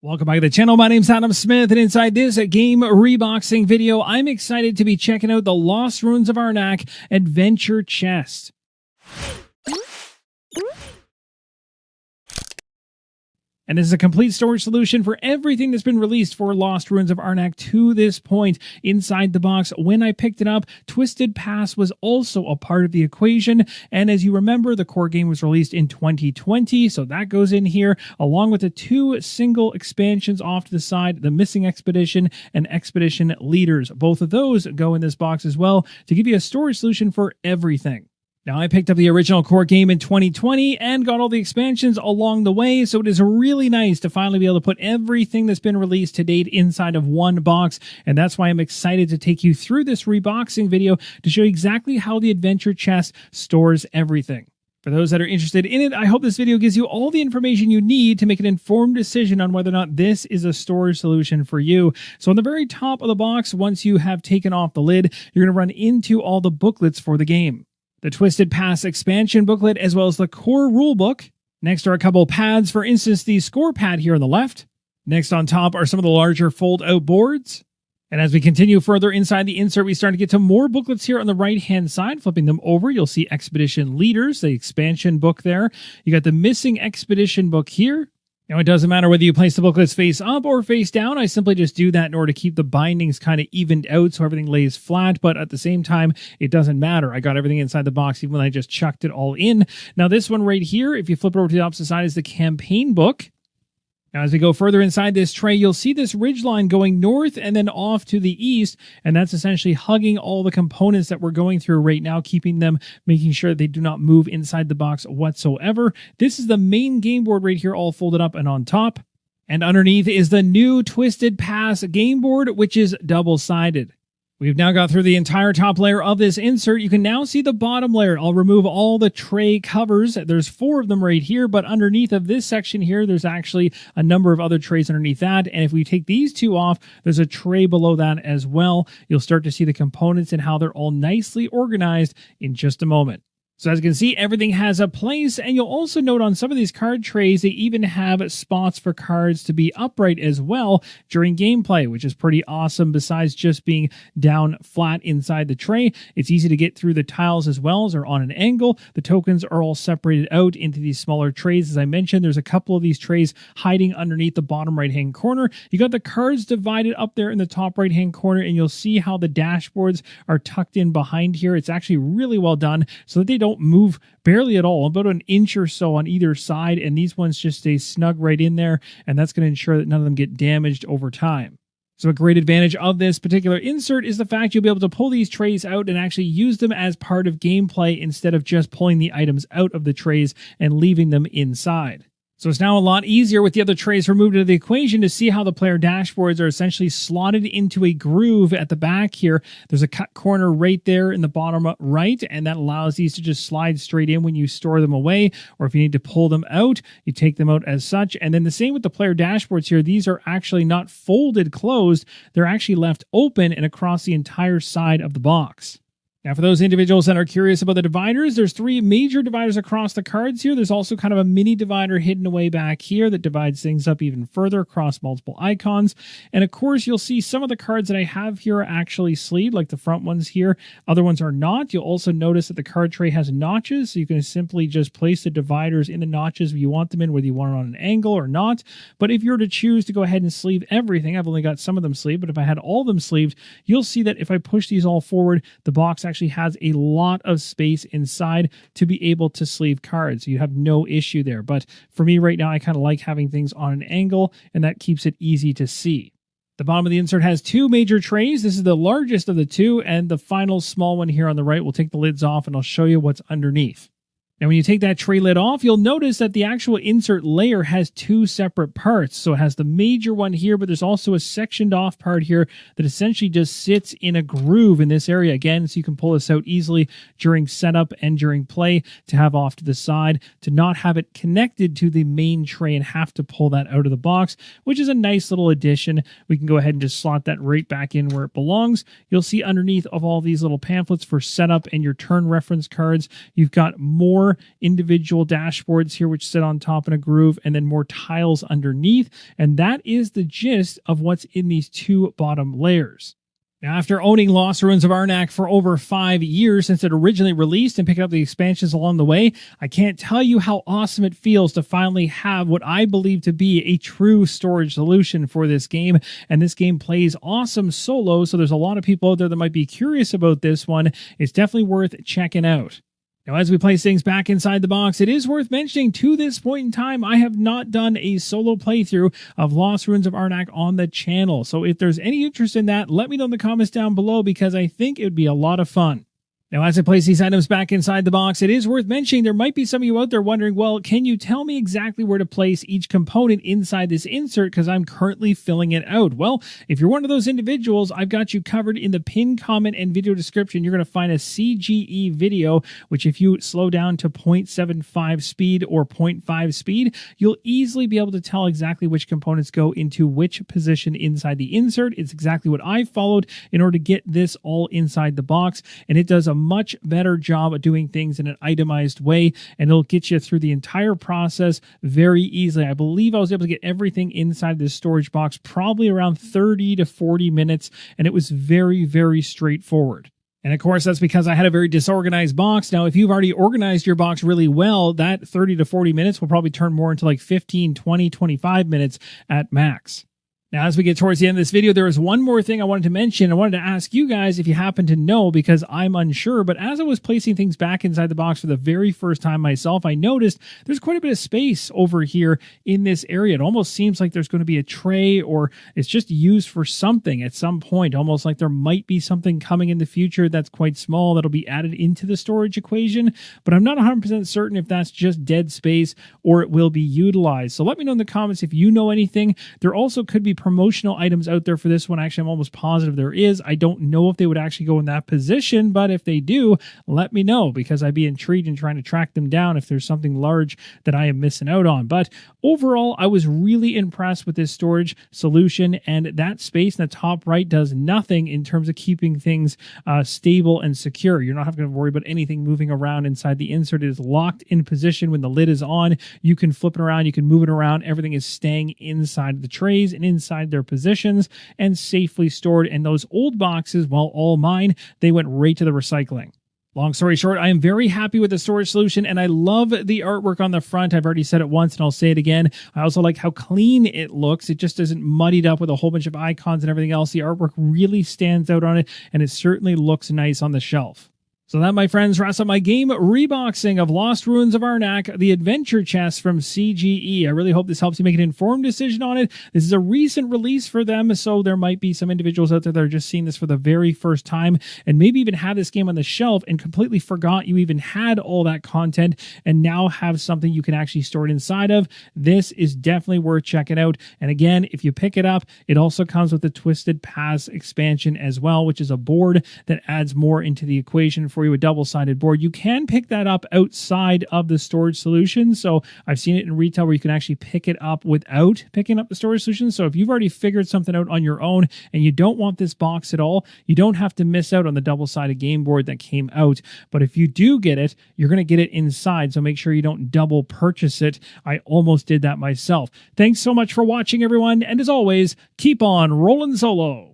Welcome back to the channel. My name's Adam Smith, and inside this game reboxing video, I'm excited to be checking out the Lost Ruins of Arnak Adventure Chest. And this is a complete storage solution for everything that's been released for Lost Ruins of Arnak to this point. Inside the box, when I picked it up, Twisted Pass was also a part of the equation. And as you remember, the core game was released in 2020, so that goes in here, along with the two single expansions off to the side, the Missing Expedition and Expedition Leaders. Both of those go in this box as well to give you a storage solution for everything. Now, I picked up the original core game in 2020 and got all the expansions along the way, so it is really nice to finally be able to put everything that's been released to date inside of one box, and that's why I'm excited to take you through this reboxing video to show you exactly how the adventure chest stores everything. For those that are interested in it, I hope this video gives you all the information you need to make an informed decision on whether or not this is a storage solution for you. So on the very top of the box, once you have taken off the lid, you're going to run into all the booklets for the game. The Twisted Pass expansion booklet, as well as the core rulebook. Next are a couple pads, for instance, the score pad here on the left. Next on top are some of the larger fold-out boards. And as we continue further inside the insert, we start to get to more booklets here on the right-hand side. Flipping them over, you'll see Expedition Leaders, the expansion book there. You got the Missing Expedition book here. Now, it doesn't matter whether you place the booklets face up or face down. I simply just do that in order to keep the bindings kind of evened out so everything lays flat, but at the same time, it doesn't matter. I got everything inside the box even when I just chucked it all in. Now, this one right here, if you flip it over to the opposite side, is the campaign book. Now, as we go further inside this tray, you'll see this ridge line going north and then off to the east, and that's essentially hugging all the components that we're going through right now, keeping them, making sure they do not move inside the box whatsoever. This is the main game board right here, all folded up and on top. And underneath is the new Twisted Pass game board, which is double-sided. We've now got through the entire top layer of this insert. You can now see the bottom layer. I'll remove all the tray covers. There's 4 of them right here, but underneath of this section here, there's actually a number of other trays underneath that. And if we take these 2 off, there's a tray below that as well. You'll start to see the components and how they're all nicely organized in just a moment. So as you can see, everything has a place, and you'll also note on some of these card trays, they even have spots for cards to be upright as well during gameplay, which is pretty awesome. Besides just being down flat inside the tray, it's easy to get through the tiles as well as they're on an angle. The tokens are all separated out into these smaller trays. As I mentioned, there's a couple of these trays hiding underneath the bottom right-hand corner. You got the cards divided up there in the top right-hand corner, and you'll see how the dashboards are tucked in behind here. It's actually really well done so that they don't move barely at all, about an inch or so on either side, and these ones just stay snug right in there, and that's going to ensure that none of them get damaged over time. So a great advantage of this particular insert is the fact you'll be able to pull these trays out and actually use them as part of gameplay instead of just pulling the items out of the trays and leaving them inside. So it's now a lot easier with the other trays removed out of the equation to see how the player dashboards are essentially slotted into a groove at the back here. There's a cut corner right there in the bottom right, and that allows these to just slide straight in when you store them away, or if you need to pull them out, you take them out as such. And then the same with the player dashboards here. These are actually not folded closed. They're actually left open and across the entire side of the box. Now, for those individuals that are curious about the dividers, there's 3 major dividers across the cards here. There's also kind of a mini divider hidden away back here that divides things up even further across multiple icons. And of course, you'll see some of the cards that I have here are actually sleeved, like the front ones here. Other ones are not. You'll also notice that the card tray has notches, so you can simply just place the dividers in the notches where you want them in, whether you want it on an angle or not. But if you were to choose to go ahead and sleeve everything, I've only got some of them sleeved, but if I had all of them sleeved, you'll see that if I push these all forward, the box actually has a lot of space inside to be able to sleeve cards. You have no issue there. But for me right now, I kind of like having things on an angle, and that keeps it easy to see. The bottom of the insert has 2 major trays. This is the largest of the 2, and the final small one here on the right. We'll take the lids off, and I'll show you what's underneath. Now, when you take that tray lid off, you'll notice that the actual insert layer has 2 separate parts. So it has the major one here, but there's also a sectioned off part here that essentially just sits in a groove in this area again, so you can pull this out easily during setup and during play to have off to the side, to not have it connected to the main tray and have to pull that out of the box, which is a nice little addition. We can go ahead and just slot that right back in where it belongs. You'll see underneath of all these little pamphlets for setup and your turn reference cards, you've got more 4 individual dashboards here, which sit on top in a groove, and then more tiles underneath. And that is the gist of what's in these 2 bottom layers. Now, after owning Lost Ruins of Arnak for over 5 years since it originally released and picking up the expansions along the way, I can't tell you how awesome it feels to finally have what I believe to be a true storage solution for this game. And this game plays awesome solo, so there's a lot of people out there that might be curious about this one. It's definitely worth checking out. Now, as we place things back inside the box, it is worth mentioning to this point in time, I have not done a solo playthrough of Lost Ruins of Arnak on the channel. So if there's any interest in that, let me know in the comments down below, because I think it would be a lot of fun. Now, as I place these items back inside the box, it is worth mentioning there might be some of you out there wondering, well, can you tell me exactly where to place each component inside this insert, because I'm currently filling it out? Well, if you're one of those individuals, I've got you covered in the pinned comment and video description. You're going to find a CGE video, which if you slow down to 0.75 speed or 0.5 speed, you'll easily be able to tell exactly which components go into which position inside the insert. It's exactly what I followed in order to get this all inside the box, and it does a much better job of doing things in an itemized way, and it'll get you through the entire process very easily. I believe I was able to get everything inside this storage box probably around 30 to 40 minutes, and it was very, very straightforward. And of course, that's because I had a very disorganized box. Now, if you've already organized your box really well, that 30 to 40 minutes will probably turn more into like 15, 20, 25 minutes at max. Now, as we get towards the end of this video, there is one more thing I wanted to mention. I wanted to ask you guys if you happen to know, because I'm unsure, but as I was placing things back inside the box for the very first time myself, I noticed there's quite a bit of space over here in this area. It almost seems like there's going to be a tray, or it's just used for something at some point, almost like there might be something coming in the future that's quite small that'll be added into the storage equation, but I'm not 100% certain if that's just dead space or it will be utilized. So let me know in the comments if you know anything. There also could be promotional items out there for this one. Actually, I'm almost positive there is. I don't know if they would actually go in that position, but if they do, let me know, because I'd be intrigued in trying to track them down if there's something large that I am missing out on. But overall, I was really impressed with this storage solution, and that space in the top right does nothing in terms of keeping things stable and secure. You're not having to worry about anything moving around inside the insert. It is locked in position when the lid is on. You can flip it around, you can move it around. Everything is staying inside the trays and inside their positions and safely stored. And those old boxes, well, all mine, they went right to the recycling. Long story short, I am very happy with the storage solution, and I love the artwork on the front. I've already said it once, and I'll say it again. I also like how clean it looks. It just isn't muddied up with a whole bunch of icons and everything else. The artwork really stands out on it, and it certainly looks nice on the shelf. So that, my friends, wraps up my game reboxing of Lost Ruins of Arnak, the adventure chest from CGE. I really hope this helps you make an informed decision on it. This is a recent release for them, so there might be some individuals out there that are just seeing this for the very first time and maybe even had this game on the shelf and completely forgot you even had all that content, and now have something you can actually store it inside of. This is definitely worth checking out. And again, if you pick it up, it also comes with the Twisted Paths expansion as well, which is a board that adds more into the equation for you, a double-sided board. You can pick that up outside of the storage solution. So I've seen it in retail where you can actually pick it up without picking up the storage solution. So if you've already figured something out on your own and you don't want this box at all, you don't have to miss out on the double-sided game board that came out. But if you do get it, you're going to get it inside. So make sure you don't double purchase it. I almost did that myself. Thanks so much for watching, everyone. And as always, keep on rolling solo.